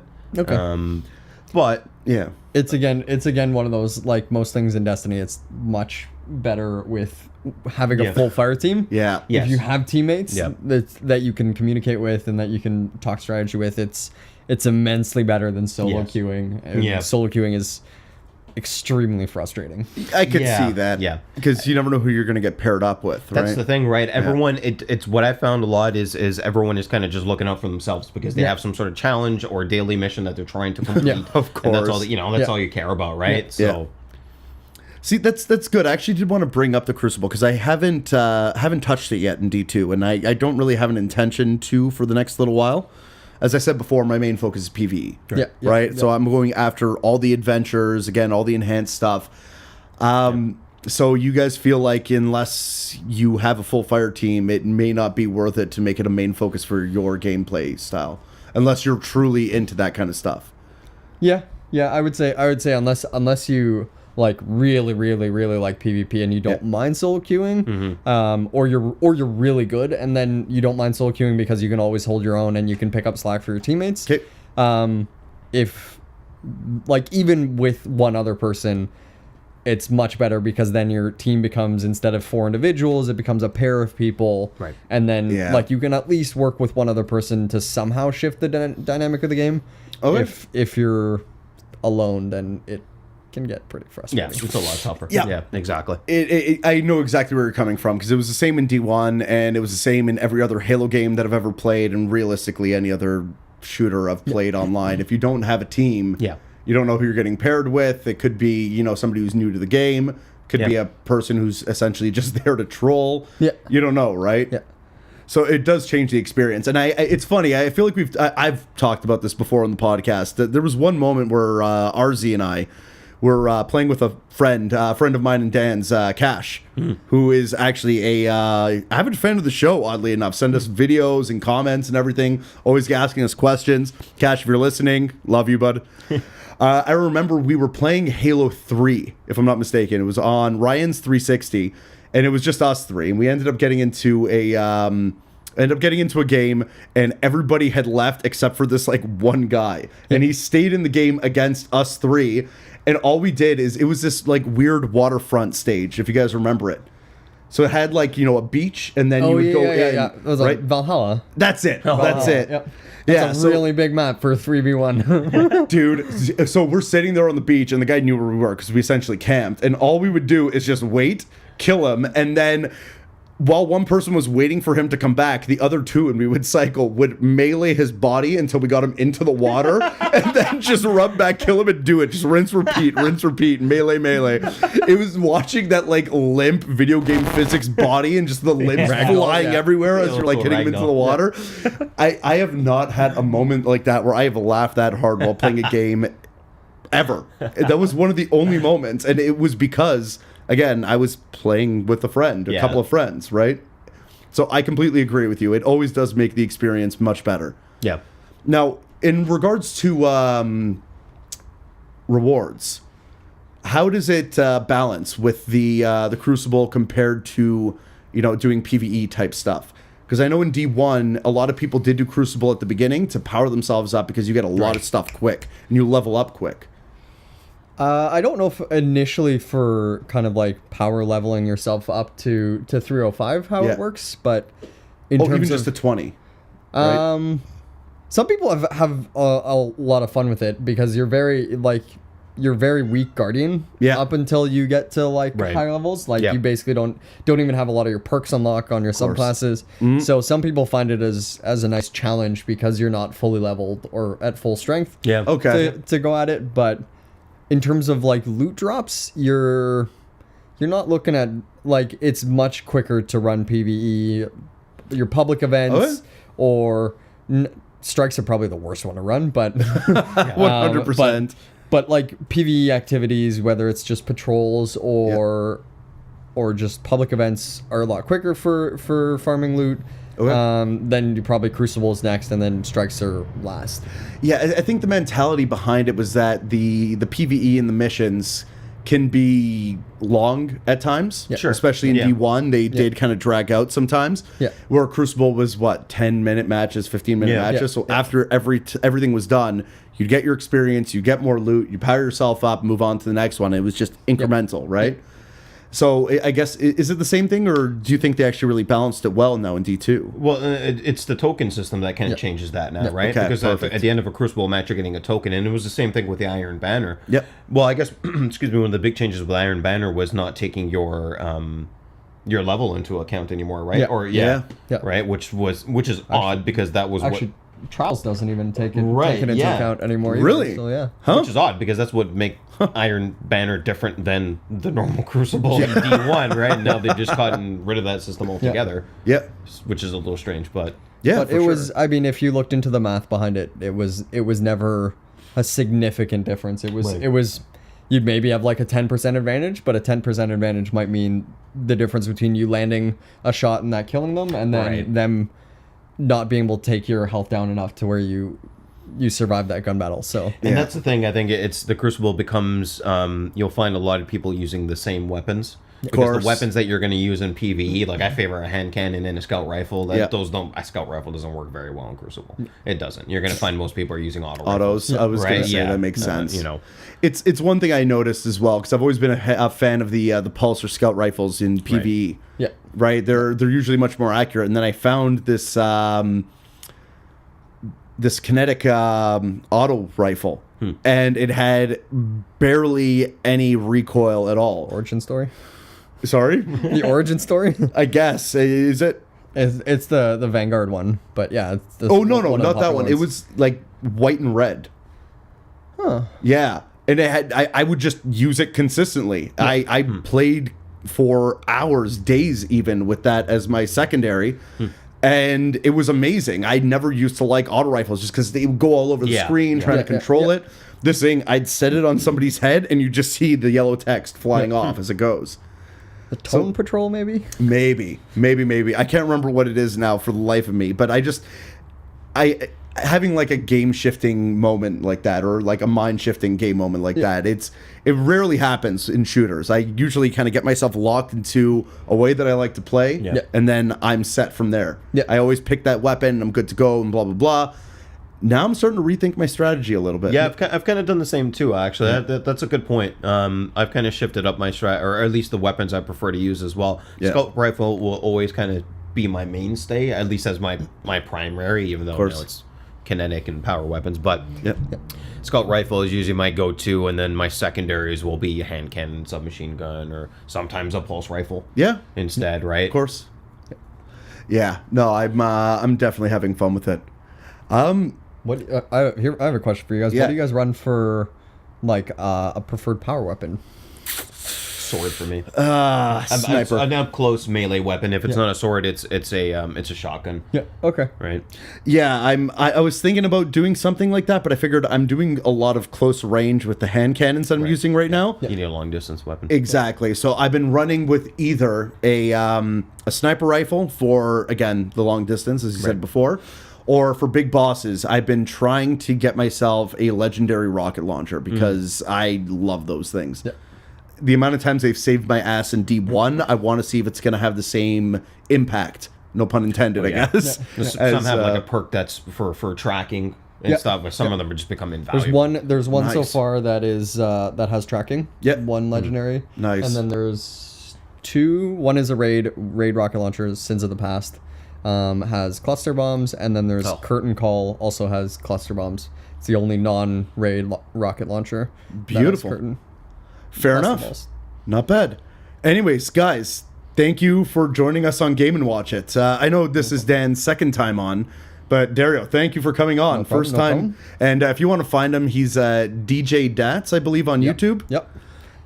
But it's again one of those, like most things in Destiny, it's much better with having a full fire team. If you have teammates that you can communicate with and that you can talk strategy with, it's immensely better than solo queuing. And solo queuing is extremely frustrating. I could see that. Because you never know who you're going to get paired up with. That's the thing, right? Everyone, it's what I found a lot is everyone is kind of just looking out for themselves because they have some sort of challenge or daily mission that they're trying to complete. Of course. And that's all that's all you care about, right? So. See, that's good. I actually did want to bring up the Crucible because I haven't touched it yet in D2, and I don't really have an intention to for the next little while. As I said before, my main focus is PvE. Right? So I'm going after all the adventures, again, all the enhanced stuff. So you guys feel like unless you have a full fire team, it may not be worth it to make it a main focus for your gameplay style, unless you're truly into that kind of stuff. Yeah, I would say unless you like really like PvP and you don't mind solo queuing, or you're really good and then you don't mind solo queuing because you can always hold your own and you can pick up slack for your teammates. If like even with one other person, it's much better because then your team becomes, instead of 4 individuals, it becomes a pair of people. Right. And then like you can at least work with one other person to somehow shift the dynamic of the game. Okay. If you're alone, then it can get pretty frustrating. Yeah, it's a lot tougher. Yeah. Exactly. I know exactly where you're coming from, because it was the same in D1, and it was the same in every other Halo game that I've ever played, and realistically any other shooter I've played online. If you don't have a team, you don't know who you're getting paired with. It could be, you know, somebody who's new to the game. Could be a person who's essentially just there to troll. Yeah. You don't know, right? Yeah. So it does change the experience. And it's funny. I feel like I've talked about this before on the podcast. There was one moment where RZ and I were playing with a friend of mine and Dan's, Cash, who is actually a avid fan of the show, oddly enough. Send us videos and comments and everything, always asking us questions. Cash, if you're listening, love you, bud. I remember we were playing Halo 3, if I'm not mistaken. It was on Ryan's 360, and it was just us three. And we ended up getting into a game, and everybody had left except for this like one guy, and he stayed in the game against us three. And all we did is, it was this like weird waterfront stage, if you guys remember it. So it had like, you know, a beach, and then you would go in. Yeah. It was like Valhalla. That's it. That's it. Yep. That's a really big map for 3v1. Dude, so we're sitting there on the beach, and the guy knew where we were because we essentially camped. And all we would do is just wait, kill him, and then while one person was waiting for him to come back, the other two, and we would cycle, would melee his body until we got him into the water, and then just run back, kill him, and do it. Just rinse, repeat, melee. It was watching that like limp video game physics body and just the limbs flying everywhere as you're like hitting him into the water. I have not had a moment like that where I have laughed that hard while playing a game ever. That was one of the only moments, and it was because, again, I was playing with a friend, a couple of friends, right? So I completely agree with you. It always does make the experience much better. Yeah. Now, in regards to rewards, how does it balance with the Crucible compared to, you know, doing PvE type stuff? Because I know in D1, a lot of people did do Crucible at the beginning to power themselves up, because you get a lot of stuff quick and you level up quick. I don't know if initially for kind of like power leveling yourself up to 305 how it works, but in terms even of just to 20. Right? Some people have a lot of fun with it because you're very weak Guardian up until you get to like high levels. Like you basically don't even have a lot of your perks unlock on your subclasses. So some people find it as a nice challenge because you're not fully leveled or at full strength. Yeah. Okay. To go at it, but in terms of like loot drops, you're not looking at, like, it's much quicker to run PvE. Your public events or strikes are probably the worst one to run, but 100%. But like PvE activities, whether it's just patrols or just public events, are a lot quicker for farming loot. Then you probably Crucible's next, and then strikes are last. Yeah, I think the mentality behind it was that the PvE and the missions can be long at times. Sure. Especially in D1, they did kind of drag out sometimes. Yeah. Where Crucible was, 10-minute matches, 15-minute matches. So after everything was done, you'd get your experience, you get more loot, you power yourself up, move on to the next one. It was just incremental, right? So I guess, is it the same thing, or do you think they actually really balanced it well now in D2? Well, it's the token system that kind of changes that now, right? Okay, because at the end of a Crucible match, you're getting a token, and it was the same thing with the Iron Banner. Yep. Well, I guess, excuse me, one of the big changes with Iron Banner was not taking your level into account anymore, right? Right, which is odd, because that was actually, Trials doesn't even take it into account anymore. Really? Either, so Which is odd, because that's what make Iron Banner different than the normal Crucible in D1, right? Now they've just gotten rid of that system altogether. Yeah. Which is a little strange, but but it was. I mean, if you looked into the math behind it, it was never a significant difference. It was. You'd maybe have like a 10% advantage, but a 10% advantage might mean the difference between you landing a shot and that killing them, and then them not being able to take your health down enough to where you survive that gun battle. So and that's the thing. I think it's the Crucible becomes you'll find a lot of people using the same weapons. Because the weapons that you're going to use in PvE, like I favor a hand cannon and a scout rifle. A scout rifle doesn't work very well in Crucible. It doesn't. You're going to find most people are using autos. I was going to say that makes sense. It's one thing I noticed as well, because I've always been a fan of the Pulse or scout rifles in PvE. Right. Yeah. Right. They're usually much more accurate. And then I found this this kinetic auto rifle, and it had barely any recoil at all. Origin story. Sorry? The origin story? I guess. Is it? It's the Vanguard one, but yeah. It's no, not that one. It was like white and red. Huh. Yeah. And it had, I would just use it consistently. Yeah. I played for hours, days even, with that as my secondary. And it was amazing. I never used to like auto rifles just because they would go all over the screen trying to control it. This thing, I'd set it on somebody's head and you just see the yellow text flying off as it goes. The Tone Patrol, maybe? Maybe. I can't remember what it is now for the life of me, but having like a game shifting moment like that, or like a mind shifting game moment like that, it rarely happens in shooters. I usually kind of get myself locked into a way that I like to play, and then I'm set from there. I always pick that weapon and I'm good to go and blah blah blah. Now I'm starting to rethink my strategy a little bit. Yeah, I've kind of done the same too, actually. That's a good point. I've kind of shifted up my strat, or at least the weapons I prefer to use as well. Scout rifle will always kind of be my mainstay, at least as my primary, even though it's kinetic and power weapons. But scout rifle is usually my go-to, and then my secondaries will be a hand cannon, submachine gun, or sometimes a pulse rifle. Instead, right? Of course. Yeah. No, I'm definitely having fun with it. I have a question for you guys. What do you guys run for, like a preferred power weapon? Sword for me. Sniper. An up close melee weapon. If it's not a sword, it's a shotgun. Yeah. Okay. Right. Yeah, I was thinking about doing something like that, but I figured I'm doing a lot of close range with the hand cannons that I'm using right now. You need a long distance weapon. Exactly. So I've been running with either a sniper rifle for, again, the long distance, as you said before. Or for big bosses, I've been trying to get myself a legendary rocket launcher because I love those things. Yeah. The amount of times they've saved my ass in D1, I want to see if it's going to have the same impact. No pun intended, I guess. Some have like a perk that's for tracking and stuff, but some of them are just become invaluable. There's one so far that is that has tracking. One legendary. Nice. And then there's two. One is a raid rocket launcher, Sins of the Past. Has cluster bombs, and then there's Curtain Call, also has cluster bombs. It's the only non-raid rocket launcher. Beautiful. Fair enough. Not bad. Anyways, guys, thank you for joining us on Game & Watch It. I know this is Dan's second time on, but Dario, thank you for coming on. First time. And if you want to find him, he's DJ Dats, I believe, on YouTube. Yep.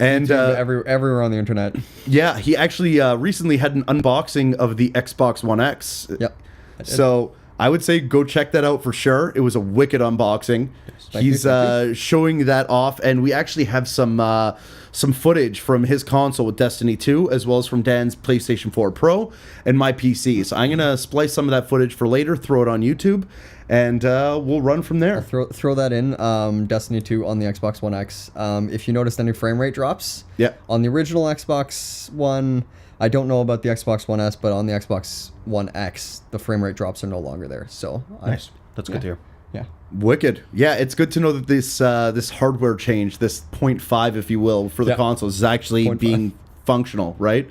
And everywhere on the internet. Yeah, he actually recently had an unboxing of the Xbox One X. Yep. So I would say go check that out for sure. It was a wicked unboxing. He's showing that off, and we actually have some footage from his console with Destiny 2, as well as from Dan's PlayStation 4 Pro and my PC. So I'm gonna splice some of that footage for later, throw it on YouTube, and we'll run from there. Throw that in. Destiny 2 on the Xbox One X. If you noticed any frame rate drops, on the original Xbox One, I don't know about the Xbox One S, but on the Xbox One X, the frame rate drops are no longer there. So nice. That's good to hear. Yeah. Wicked. Yeah, it's good to know that this hardware change, this 0.5, if you will, for the consoles is actually being functional, right?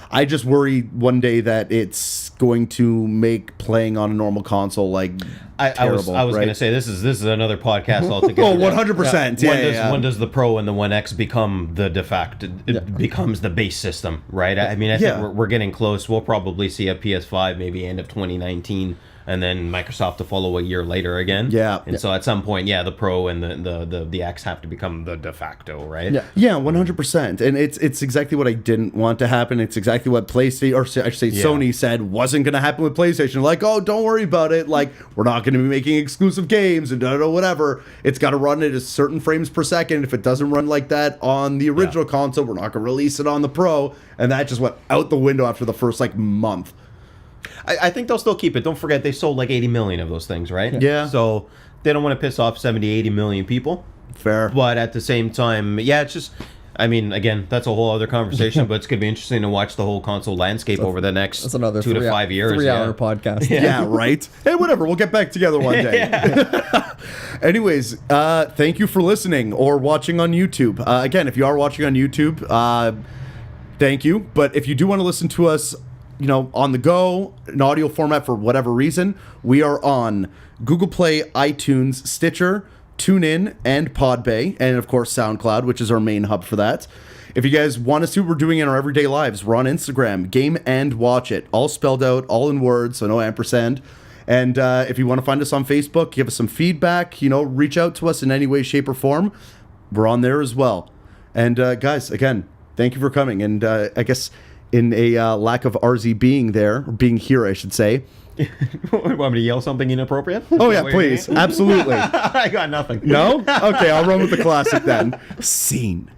I just worry one day that it's going to make playing on a normal console terrible. I was going to say this is another podcast altogether. 100%. When does the Pro and the One X become the de facto? It becomes the base system, right? I mean, I think we're getting close. We'll probably see a PS5 maybe end of 2019. And then Microsoft to follow a year later again. And so at some point, the Pro and the X have to become the de facto, right? Yeah, 100%. And it's exactly what I didn't want to happen. It's exactly what PlayStation, or I should say Sony, said wasn't going to happen with PlayStation. Like, oh, don't worry about it. Like, we're not going to be making exclusive games and whatever. It's got to run at a certain frames per second. If it doesn't run like that on the original console, we're not going to release it on the Pro. And that just went out the window after the first month. I think they'll still keep it. Don't forget, they sold 80 million of those things, right? Yeah. So they don't want to piss off 70, 80 million people. Fair. But at the same time, it's just, I mean, again, that's a whole other conversation, but it's going to be interesting to watch the whole console landscape over the next That's another 2 to 5 years. 3-hour podcast. Yeah, right? Hey, whatever. We'll get back together one day. Anyways, thank you for listening or watching on YouTube. Again, if you are watching on YouTube, thank you. But if you do want to listen to us, on the go, in audio format for whatever reason, we are on Google Play, iTunes, Stitcher, TuneIn, and Podbay, and of course SoundCloud, which is our main hub for that. If you guys want to see what we're doing in our everyday lives, we're on Instagram, Game and Watch It, all spelled out, all in words, so no ampersand. And if you want to find us on Facebook, give us some feedback, reach out to us in any way, shape, or form, we're on there as well. And guys, again, thank you for coming. And I guess in a lack of RZ being there, or being here, I should say. Want me to yell something inappropriate? Oh, yeah, please. Absolutely. I got nothing. No? Okay, I'll run with the classic then. Scene.